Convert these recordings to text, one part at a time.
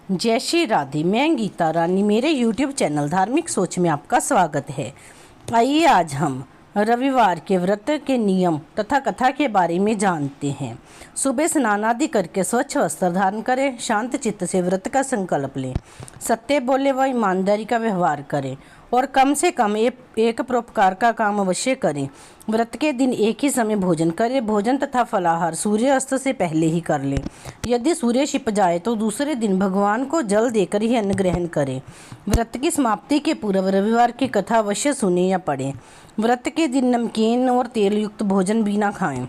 जय श्री राधे। मैं गीता रानी, मेरे YouTube चैनल धार्मिक सोच में आपका स्वागत है। आइए आज हम रविवार के व्रत के नियम तथा कथा के बारे में जानते हैं। सुबह स्नान आदि करके स्वच्छ वस्त्र धारण करें, शांत चित्त से व्रत का संकल्प लें, सत्य बोले व ईमानदारी का व्यवहार करें और कम से कम एक परोपकार का काम अवश्य करें। व्रत के दिन एक ही समय भोजन करें। भोजन तथा फलाहार सूर्य अस्त से पहले ही कर लें। यदि सूर्य छिप जाए तो दूसरे दिन भगवान को जल देकर ही अन्न ग्रहण करें। व्रत की समाप्ति के पूर्व रविवार की कथा अवश्य सुने या पढ़ें। व्रत के दिन नमकीन और तेल युक्त भोजन भी ना खाएं।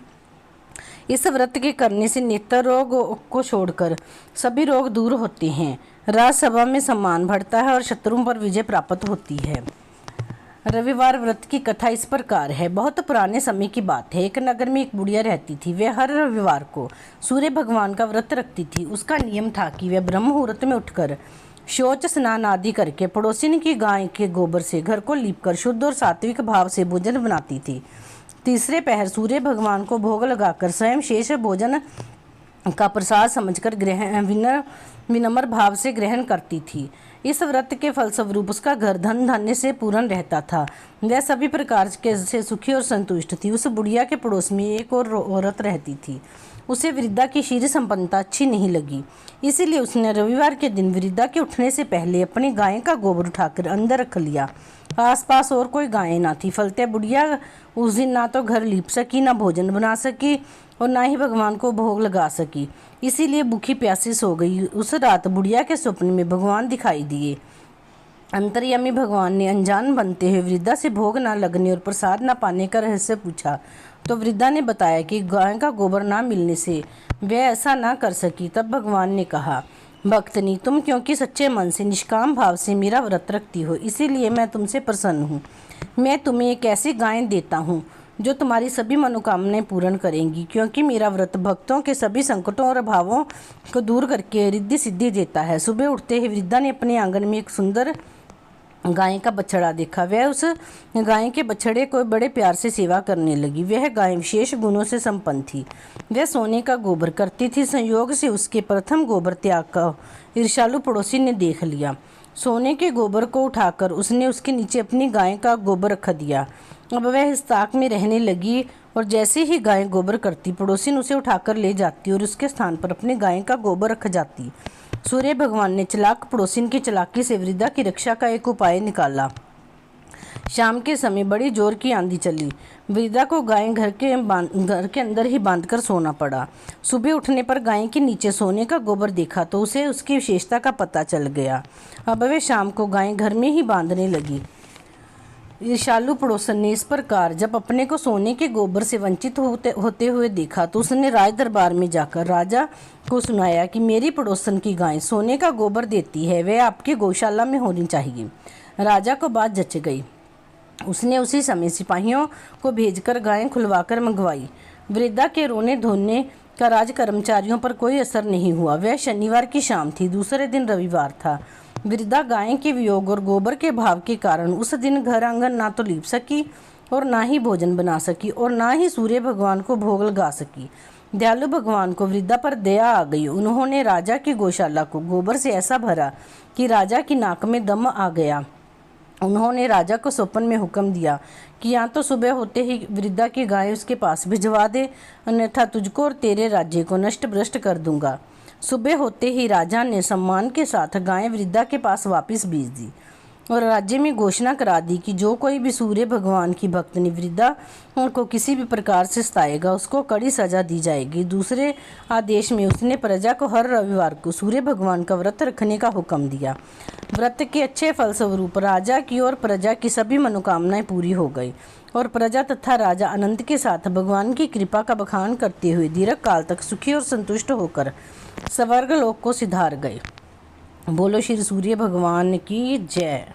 इस व्रत के करने से नेत्र रोग को छोड़कर सभी रोग दूर होते हैं, राजसभा में सम्मान बढ़ता है और शत्रुओं पर विजय प्राप्त होती है। रविवार व्रत की कथा इस प्रकार है। बहुत पुराने समय की बात है। एक नगर में एक बुढ़िया रहती थी। वह हर रविवार को सूर्य भगवान का व्रत रखती थी। उसका नियम था कि वह ब्रह्म मुहूर्त में उठकर शौच स्नान आदि करके पड़ोसिन की गाय के गोबर से घर को लीपकर शुद्ध और सात्विक भाव से भोजन बनाती थी। तीसरे पहर सूर्य भगवान को भोग लगाकर स्वयं शेष भोजन का प्रसाद समझकर विनम्र भाव से ग्रहण करती थी। इस व्रत के फलस्वरूप उसका घर धन धान्य से पूर्ण रहता था। वह सभी प्रकार से सुखी और संतुष्ट थी। उस बुढ़िया के पड़ोस में एक और औरत रहती थी। उसे वृद्धा की शीर संपन्नता अच्छी नहीं लगी, इसीलिए उसने रविवार के दिन वृद्धा के उठने से पहले अपनी गाय का गोबर उठाकर अंदर रख लिया। आसपास और कोई गाय ना थी। फलते बुढ़िया उस दिन ना तो घर लीप सकी, ना भोजन बना सकी और ना ही भगवान को भोग लगा सकी, इसीलिए भूखी प्यासी सो गई। उस रात बुढ़िया के स्वप्न में भगवान दिखाई दिए। अंतर्यामी भगवान ने अनजान बनते हुए वृद्धा से भोग ना लगने और प्रसाद ना पाने का रहस्य पूछा, तो वृद्धा ने बताया कि गाय का गोबर ना मिलने से वह ऐसा ना कर सकी। तब भगवान ने कहा, भक्तनी, तुम क्योंकि सच्चे मन से निष्काम भाव से मेरा व्रत रखती हो, इसीलिए मैं तुमसे प्रसन्न हूँ। मैं तुम्हें एक ऐसी गाय देता हूँ जो तुम्हारी सभी मनोकामनाएं पूर्ण करेंगी, क्योंकि मेरा व्रत भक्तों के सभी संकटों और अभावों को दूर करके रिद्धि सिद्धि देता है। सुबह उठते ही वृद्धा ने अपने आंगन में एक सुंदर गाय का बछड़ा देखा। वह उस गाय के बछड़े को बड़े प्यार से सेवा करने लगी। वह गाय विशेष गुणों से संपन्न थी। वह सोने का गोबर करती थी। संयोग से उसके प्रथम गोबर त्याग का ईर्ष्यालु पड़ोसी ने देख लिया। सोने के गोबर को उठाकर उसने उसके नीचे अपनी गाय का गोबर रख दिया। अब वह इस ताक में रहने लगी और जैसे ही गाय गोबर करती, पड़ोसी उसे उठाकर ले जाती और उसके स्थान पर अपनी गाय का गोबर रख जाती। सूर्य भगवान ने चलाक पड़ोसिन की चालाकी से वृद्धा की रक्षा का एक उपाय निकाला। शाम के समय बड़ी जोर की आंधी चली। वृद्धा को गाय घर के अंदर ही बांधकर सोना पड़ा। सुबह उठने पर गाय के नीचे सोने का गोबर देखा तो उसे उसकी विशेषता का पता चल गया। अब वह शाम को गाय घर में ही बांधने लगी। ईर्ष्यालु पड़ोसन ने इस प्रकार जब अपने को सोने के गोबर से वंचित होते हुए देखा तो उसने राज दरबार में जाकर राजा को सुनाया कि मेरी पड़ोसन की गाय सोने का गोबर देती है, वह आपकी गौशाला में होनी चाहिए। राजा को बात जच गई। उसने उसी समय सिपाहियों को भेजकर गायें खुलवाकर मंगवाई। वृद्धा के रोने धोने का राज कर्मचारियों पर कोई असर नहीं हुआ। वह शनिवार की शाम थी। दूसरे दिन रविवार था। वृद्धा गाय के वियोग और गोबर के भाव के कारण उस दिन घर आंगन ना तो लीप सकी और ना ही भोजन बना सकी और ना ही सूर्य भगवान को भोग लगा सकी। दयालु भगवान को वृद्धा पर दया आ गई। उन्होंने राजा की गौशाला को गोबर से ऐसा भरा कि राजा की नाक में दम आ गया। उन्होंने राजा को स्वप्न में हुक्म दिया कि या तो सुबह होते ही वृद्धा की गाय उसके पास भिजवा दे, अन्यथा तुझको और तेरे राज्य को नष्ट भ्रष्ट कर दूंगा। सुबह होते ही राजा ने सम्मान के साथ गाय वृद्धा के पास वापस भेज दी और राज्य में घोषणा करा दी कि जो कोई भी सूर्य भगवान की भक्तनी वृद्धा उनको किसी भी प्रकार से सताएगा, उसको कड़ी सजा दी जाएगी। दूसरे आदेश में उसने प्रजा को हर रविवार को सूर्य भगवान का व्रत रखने का हुक्म दिया। व्रत के अच्छे फलस्वरूप राजा की और प्रजा की सभी मनोकामनाएं पूरी हो गई और प्रजा तथा राजा आनंद के साथ भगवान की कृपा का बखान करते हुए दीर्घ काल तक सुखी और संतुष्ट होकर स्वर्ग लोक को सिधार गए। बोलो श्री सूर्य भगवान की जय।